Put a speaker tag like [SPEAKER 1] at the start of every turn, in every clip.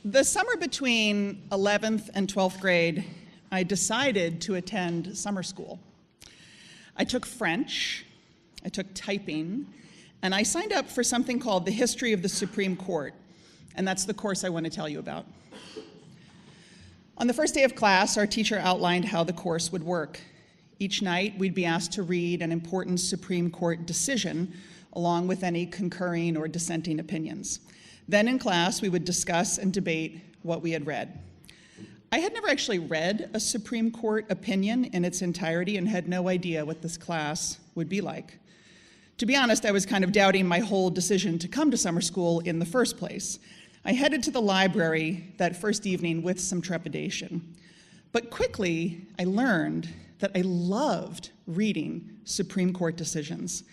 [SPEAKER 1] The summer between 11th and 12th grade, I decided to attend summer school. I took French, I took typing, and I signed up for something called the History of the Supreme Court, and that's the course I want to tell you about. On the first day of class, our teacher outlined how the course would work. Each night, we'd be asked to read an important Supreme Court decision, along with any concurring or dissenting opinions. Then in class, we would discuss and debate what we had read. I had never actually read a Supreme Court opinion in its entirety and had no idea what this class would be like. To be honest, I was kind of doubting my whole decision to come to summer school in the first place. I headed to the library that first evening with some trepidation. But quickly, I learned that I loved reading Supreme Court decisions.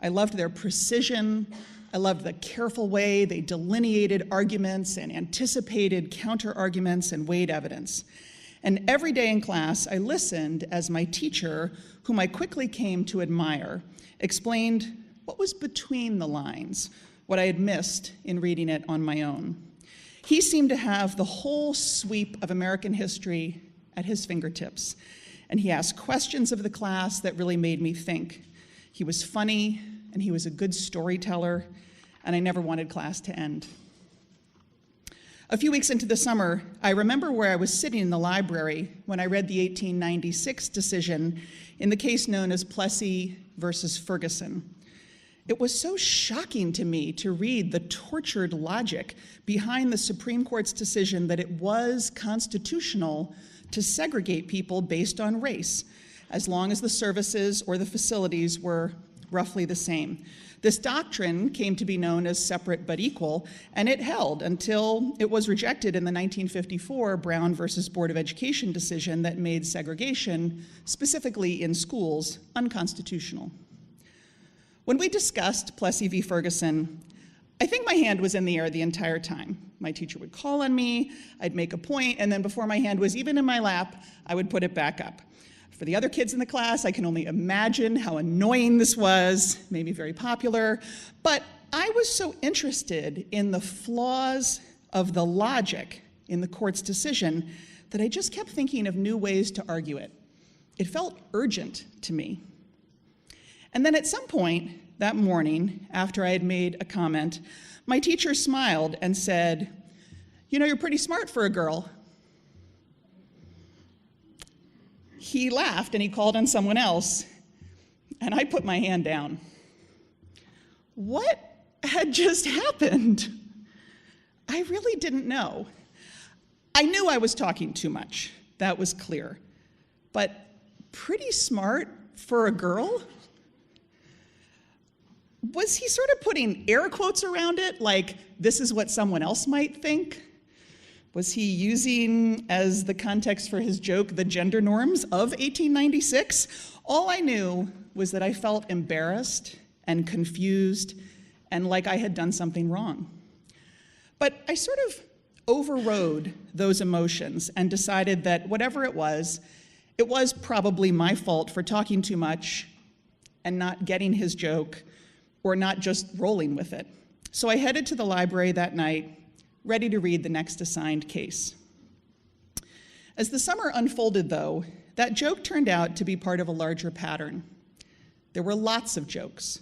[SPEAKER 1] I loved their precision. I loved the careful way they delineated arguments and anticipated counter-arguments and weighed evidence. And every day in class, I listened as my teacher, whom I quickly came to admire, explained what was between the lines, what I had missed in reading it on my own. He seemed to have the whole sweep of American history at his fingertips, and he asked questions of the class that really made me think. He was funny, and he was a good storyteller, and I never wanted class to end. A few weeks into the summer, I remember where I was sitting in the library when I read the 1896 decision in the case known as Plessy versus Ferguson. It was so shocking to me to read the tortured logic behind the Supreme Court's decision that it was constitutional to segregate people based on race, as long as the services or the facilities were roughly the same. This doctrine came to be known as separate but equal, and it held until it was rejected in the 1954 Brown versus Board of Education decision that made segregation, specifically in schools, unconstitutional. When we discussed Plessy v. Ferguson, I think my hand was in the air the entire time. My teacher would call on me, I'd make a point, and then before my hand was even in my lap, I would put it back up. For the other kids in the class, I can only imagine how annoying this was, maybe very popular, but I was so interested in the flaws of the logic in the court's decision that I just kept thinking of new ways to argue it. It felt urgent to me. And then at some point that morning, after I had made a comment, my teacher smiled and said, "You know, you're pretty smart for a girl." He laughed and he called on someone else, and I put my hand down. What had just happened? I really didn't know. I knew I was talking too much, that was clear, but pretty smart for a girl? Was he sort of putting air quotes around it, like this is what someone else might think? Was he using, as the context for his joke, the gender norms of 1896? All I knew was that I felt embarrassed and confused and like I had done something wrong. But I sort of overrode those emotions and decided that whatever it was probably my fault for talking too much and not getting his joke or not just rolling with it. So I headed to the library that night, ready to read the next assigned case. As the summer unfolded, though, that joke turned out to be part of a larger pattern. There were lots of jokes.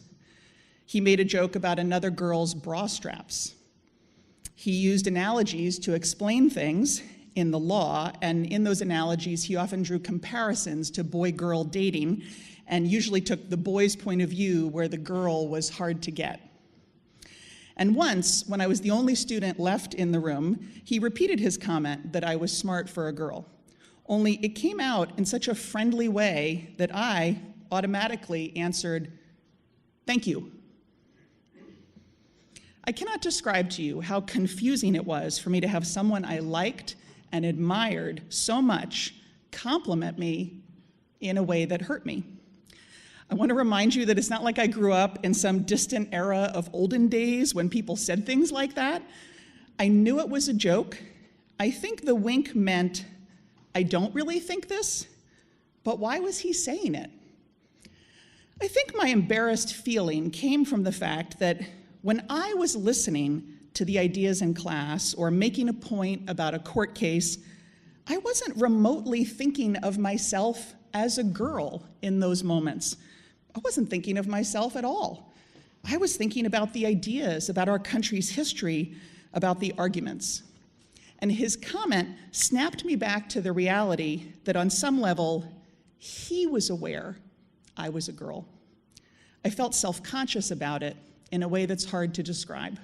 [SPEAKER 1] He made a joke about another girl's bra straps. He used analogies to explain things in the law, and in those analogies, he often drew comparisons to boy-girl dating and usually took the boy's point of view where the girl was hard to get. And once, when I was the only student left in the room, he repeated his comment that I was smart for a girl. Only it came out in such a friendly way that I automatically answered, "Thank you." I cannot describe to you how confusing it was for me to have someone I liked and admired so much compliment me in a way that hurt me. I want to remind you that it's not like I grew up in some distant era of olden days when people said things like that. I knew it was a joke. I think the wink meant, I don't really think this, but why was he saying it? I think my embarrassed feeling came from the fact that when I was listening to the ideas in class or making a point about a court case, I wasn't remotely thinking of myself as a girl in those moments. I wasn't thinking of myself at all. I was thinking about the ideas, about our country's history, about the arguments. And his comment snapped me back to the reality that on some level, he was aware I was a girl. I felt self-conscious about it in a way that's hard to describe.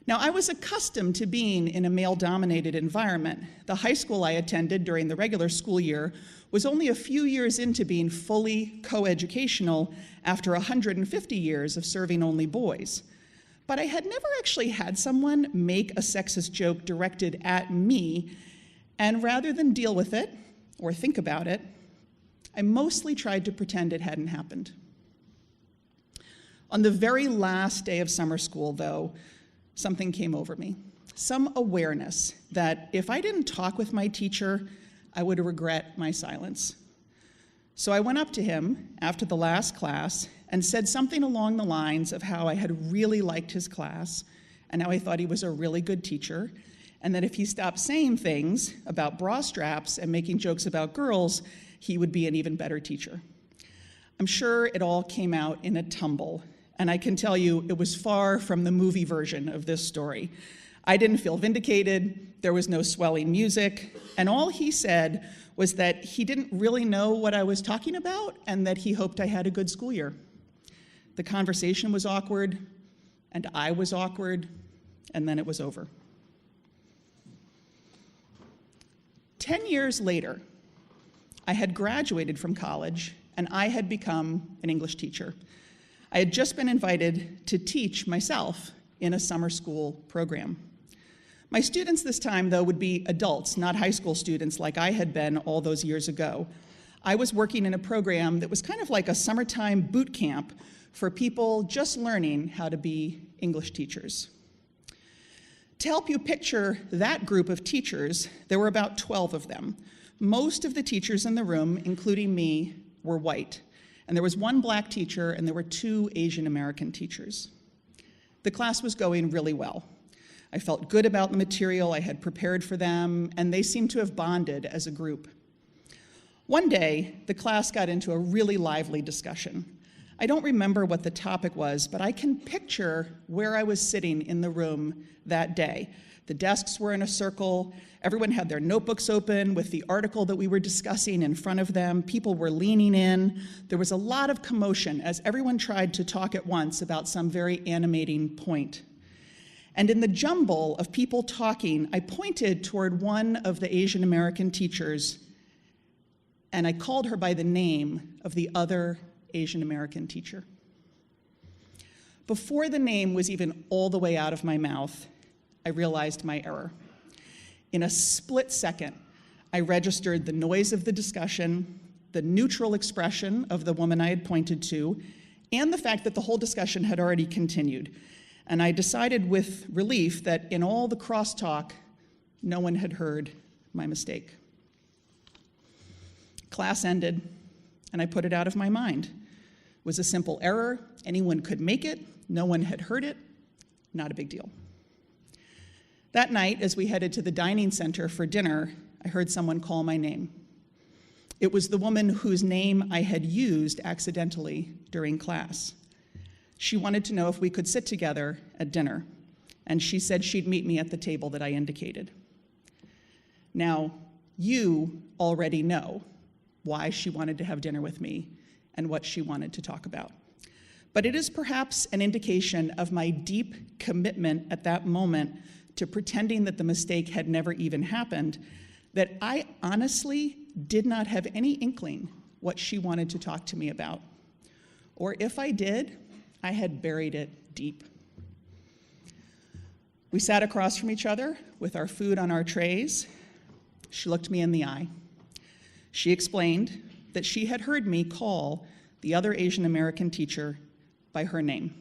[SPEAKER 1] Now, I was accustomed to being in a male-dominated environment. The high school I attended during the regular school year was only a few years into being fully co-educational after 150 years of serving only boys. But I had never actually had someone make a sexist joke directed at me, and rather than deal with it or think about it, I mostly tried to pretend it hadn't happened. On the very last day of summer school, though, something came over me, some awareness that if I didn't talk with my teacher, I would regret my silence. So I went up to him after the last class and said something along the lines of how I had really liked his class and how I thought he was a really good teacher, and that if he stopped saying things about bra straps and making jokes about girls, he would be an even better teacher. I'm sure it all came out in a tumble, and I can tell you it was far from the movie version of this story. I didn't feel vindicated, there was no swelling music, and all he said was that he didn't really know what I was talking about and that he hoped I had a good school year. The conversation was awkward, and I was awkward, and then it was over. 10 years later, I had graduated from college, and I had become an English teacher. I had just been invited to teach myself in a summer school program. My students this time, though, would be adults, not high school students like I had been all those years ago. I was working in a program that was kind of like a summertime boot camp for people just learning how to be English teachers. To help you picture that group of teachers, there were about 12 of them. Most of the teachers in the room, including me, were white. And there was one black teacher, and there were 2 Asian American teachers. The class was going really well. I felt good about the material I had prepared for them, and they seemed to have bonded as a group. One day, the class got into a really lively discussion. I don't remember what the topic was, but I can picture where I was sitting in the room that day. The desks were in a circle. Everyone had their notebooks open with the article that we were discussing in front of them. People were leaning in. There was a lot of commotion as everyone tried to talk at once about some very animating point. And in the jumble of people talking, I pointed toward one of the Asian American teachers, and I called her by the name of the other Asian American teacher. Before the name was even all the way out of my mouth, I realized my error. In a split second, I registered the noise of the discussion, the neutral expression of the woman I had pointed to, and the fact that the whole discussion had already continued. And I decided with relief that in all the crosstalk, no one had heard my mistake. Class ended, and I put it out of my mind. It was a simple error. Anyone could make it. No one had heard it. Not a big deal. That night, as we headed to the dining center for dinner, I heard someone call my name. It was the woman whose name I had used accidentally during class. She wanted to know if we could sit together at dinner, and she said she'd meet me at the table that I indicated. Now, you already know why she wanted to have dinner with me and what she wanted to talk about. But it is perhaps an indication of my deep commitment at that moment to pretending that the mistake had never even happened, that I honestly did not have any inkling what she wanted to talk to me about. Or if I did, I had buried it deep. We sat across from each other with our food on our trays. She looked me in the eye. She explained that she had heard me call the other Asian American teacher by her name.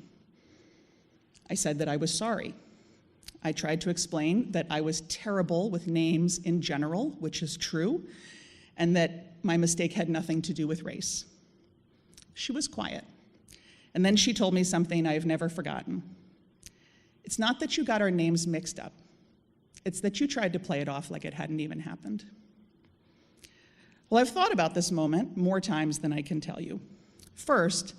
[SPEAKER 1] I said that I was sorry. I tried to explain that I was terrible with names in general, which is true, and that my mistake had nothing to do with race. She was quiet. And then she told me something I've never forgotten. It's not that you got our names mixed up. It's that you tried to play it off like it hadn't even happened. Well, I've thought about this moment more times than I can tell you. First,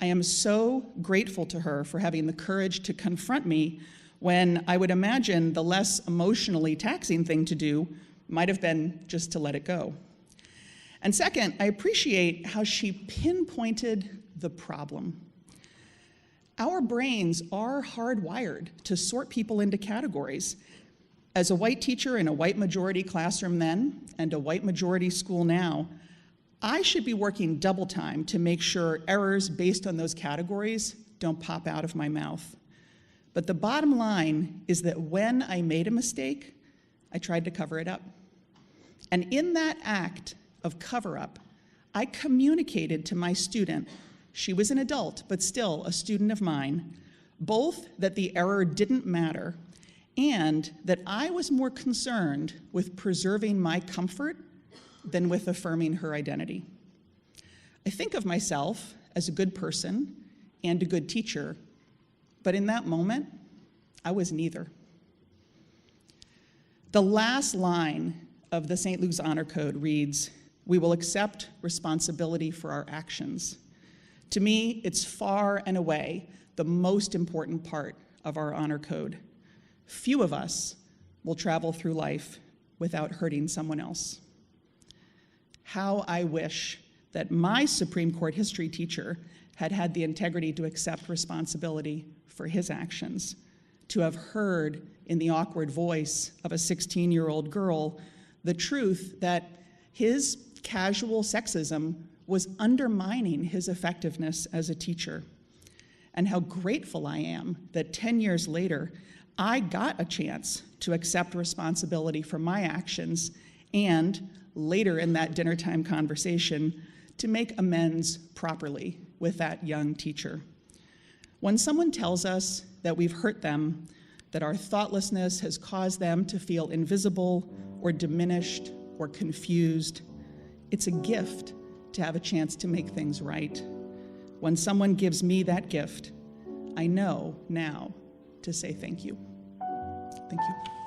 [SPEAKER 1] I am so grateful to her for having the courage to confront me when I would imagine the less emotionally taxing thing to do might have been just to let it go. And second, I appreciate how she pinpointed the problem. Our brains are hardwired to sort people into categories. As a white teacher in a white majority classroom then and a white majority school now, I should be working double time to make sure errors based on those categories don't pop out of my mouth. But the bottom line is that when I made a mistake, I tried to cover it up. And in that act of cover-up, I communicated to my student, she was an adult, but still a student of mine, both that the error didn't matter and that I was more concerned with preserving my comfort than with affirming her identity. I think of myself as a good person and a good teacher, but in that moment, I was neither. The last line of the St. Luke's Honor Code reads, "We will accept responsibility for our actions." To me, it's far and away the most important part of our honor code. Few of us will travel through life without hurting someone else. How I wish that my Supreme Court history teacher had had the integrity to accept responsibility for his actions, to have heard in the awkward voice of a 16-year-old girl the truth that his casual sexism was undermining his effectiveness as a teacher, and how grateful I am that 10 years later, I got a chance to accept responsibility for my actions and, later in that dinner time conversation, to make amends properly with that young teacher. When someone tells us that we've hurt them, that our thoughtlessness has caused them to feel invisible or diminished or confused, it's a gift to have a chance to make things right. When someone gives me that gift, I know now to say thank you. Thank you.